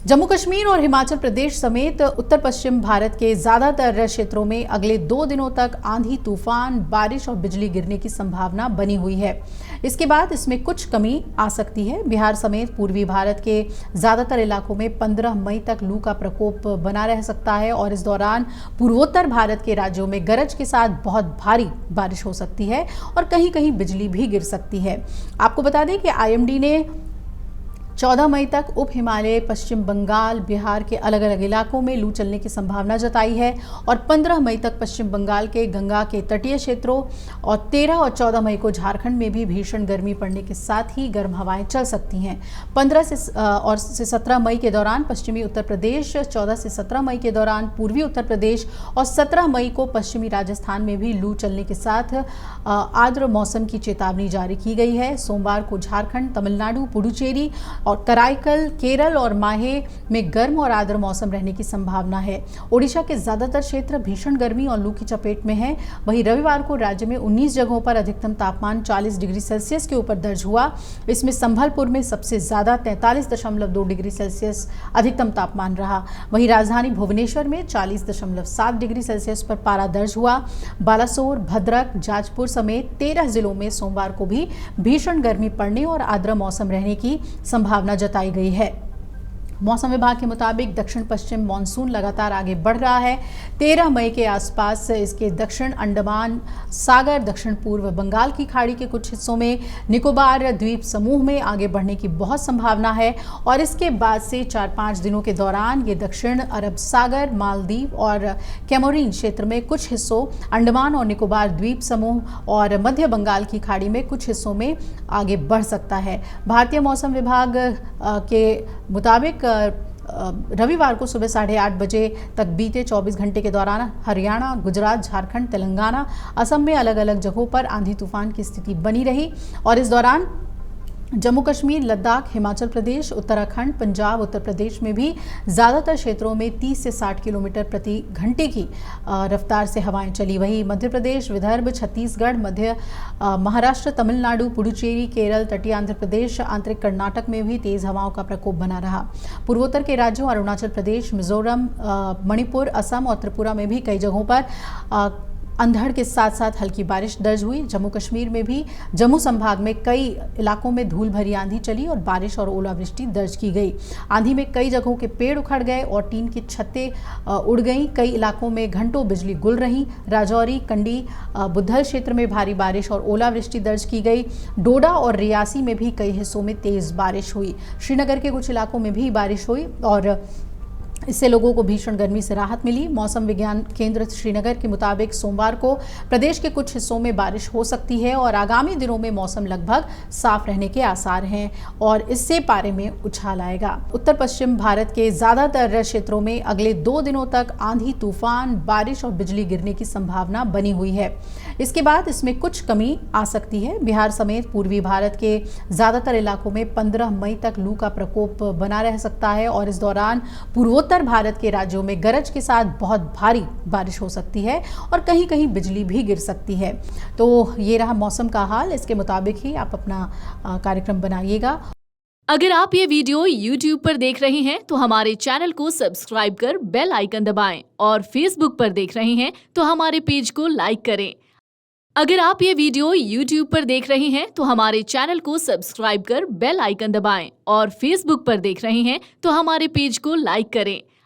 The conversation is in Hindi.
जम्मू कश्मीर और हिमाचल प्रदेश समेत उत्तर पश्चिम भारत के ज्यादातर क्षेत्रों में अगले 2 दिनों तक आंधी तूफान, बारिश और बिजली गिरने की संभावना बनी हुई है। इसके बाद इसमें कुछ कमी आ सकती है। बिहार समेत पूर्वी भारत के ज्यादातर इलाकों में 15 मई तक लू का प्रकोप बना रह सकता है और इस दौरान पूर्वोत्तर भारत के राज्यों में गरज के साथ बहुत भारी बारिश हो सकती है और कहीं कहीं बिजली भी गिर सकती है। आपको बता दें कि आईएमडी ने 14 मई तक उप हिमालय, पश्चिम बंगाल, बिहार के अलग अलग इलाकों में लू चलने की संभावना जताई है और 15 मई तक पश्चिम बंगाल के गंगा के तटीय क्षेत्रों और 13 और 14 मई को झारखंड में भी भीषण गर्मी पड़ने के साथ ही गर्म हवाएं चल सकती हैं। 15 से 17 मई के दौरान पश्चिमी उत्तर प्रदेश, 14 से 17 मई के दौरान पूर्वी उत्तर प्रदेश और 17 मई को पश्चिमी राजस्थान में भी लू चलने के साथ आर्द्र मौसम की चेतावनी जारी की गई है। सोमवार को झारखंड, तमिलनाडु, पुडुचेरी और कराईकल, केरल और माहे में गर्म और आर्द्र मौसम रहने की संभावना है। ओडिशा के ज्यादातर क्षेत्र भीषण गर्मी और लू की चपेट में हैं। वहीं रविवार को राज्य में 19 जगहों पर अधिकतम तापमान 40 डिग्री सेल्सियस के ऊपर दर्ज हुआ। इसमें संभलपुर में सबसे ज्यादा 43.2 डिग्री सेल्सियस अधिकतम तापमान रहा। वहीं राजधानी भुवनेश्वर में 40.7 डिग्री सेल्सियस पर पारा दर्ज हुआ। बालासोर, भद्रक, जाजपुर समेत 13 जिलों में सोमवार को भी भीषण गर्मी पड़ने और आर्द्र मौसम रहने की संभावना जताई गई है। मौसम विभाग के मुताबिक दक्षिण पश्चिम मानसून लगातार आगे बढ़ रहा है। 13 मई के आसपास इसके दक्षिण अंडमान सागर, दक्षिण पूर्व बंगाल की खाड़ी के कुछ हिस्सों में, निकोबार द्वीप समूह में आगे बढ़ने की बहुत संभावना है और इसके बाद से 4-5 दिनों के दौरान ये दक्षिण अरब सागर, मालदीव और कैमोरीन क्षेत्र में कुछ हिस्सों, अंडमान और निकोबार द्वीप समूह और मध्य बंगाल की खाड़ी में कुछ हिस्सों में आगे बढ़ सकता है। भारतीय मौसम विभाग के मुताबिक रविवार को सुबह 8:30 बजे तक बीते 24 घंटे के दौरान हरियाणा, गुजरात, झारखंड, तेलंगाना, असम में अलग अलग जगहों पर आंधी तूफान की स्थिति बनी रही और इस दौरान जम्मू कश्मीर, लद्दाख, हिमाचल प्रदेश, उत्तराखंड, पंजाब, उत्तर प्रदेश में भी ज़्यादातर क्षेत्रों में 30 से 60 किलोमीटर प्रति घंटे की रफ्तार से हवाएं चली। वहीं मध्य प्रदेश, विदर्भ, छत्तीसगढ़, मध्य महाराष्ट्र, तमिलनाडु, पुडुचेरी, केरल, तटीय आंध्र प्रदेश, आंतरिक कर्नाटक में भी तेज़ हवाओं का प्रकोप बना रहा। पूर्वोत्तर के राज्यों अरुणाचल प्रदेश, मिजोरम, मणिपुर, असम और त्रिपुरा में भी कई जगहों पर अंधड़ के साथ साथ हल्की बारिश दर्ज हुई। जम्मू कश्मीर में भी जम्मू संभाग में कई इलाकों में धूल भरी आंधी चली और बारिश और ओलावृष्टि दर्ज की गई। आंधी में कई जगहों के पेड़ उखड़ गए और टीन की छतें उड़ गईं। कई इलाकों में घंटों बिजली गुल रही। राजौरी, कंडी, बुद्धल क्षेत्र में भारी बारिश और ओलावृष्टि दर्ज की गई। डोडा और रियासी में भी कई हिस्सों में तेज बारिश हुई। श्रीनगर के कुछ इलाकों में भी बारिश हुई और इससे लोगों को भीषण गर्मी से राहत मिली। मौसम विज्ञान केंद्र श्रीनगर के मुताबिक सोमवार को प्रदेश के कुछ हिस्सों में बारिश हो सकती है और आगामी दिनों में मौसम लगभग साफ रहने के आसार हैं और इससे पारे में उछाल आएगा। उत्तर पश्चिम भारत के ज्यादातर क्षेत्रों में अगले 2 दिनों तक आंधी तूफान, बारिश और बिजली गिरने की संभावना बनी हुई है। इसके बाद इसमें कुछ कमी आ सकती है। बिहार समेत पूर्वी भारत के ज्यादातर इलाकों में 15 मई तक लू का प्रकोप बना रह सकता है और इस दौरान पूर्वोत्तर भारत के राज्यों में गरज के साथ बहुत भारी बारिश हो सकती है और कहीं कहीं बिजली भी गिर सकती है। तो ये रहा मौसम का हाल। इसके मुताबिक ही आप अपना कार्यक्रम बनाइएगा। अगर आप ये वीडियो YouTube पर देख रहे हैं तो हमारे चैनल को सब्सक्राइब कर बेल आइकन दबाएं और Facebook पर देख रहे हैं तो हमारे पेज को लाइक करें। अगर आप ये वीडियो YouTube पर देख रहे हैं तो हमारे चैनल को सब्सक्राइब कर बेल आइकन दबाएं और Facebook पर देख रहे हैं तो हमारे पेज को लाइक करें।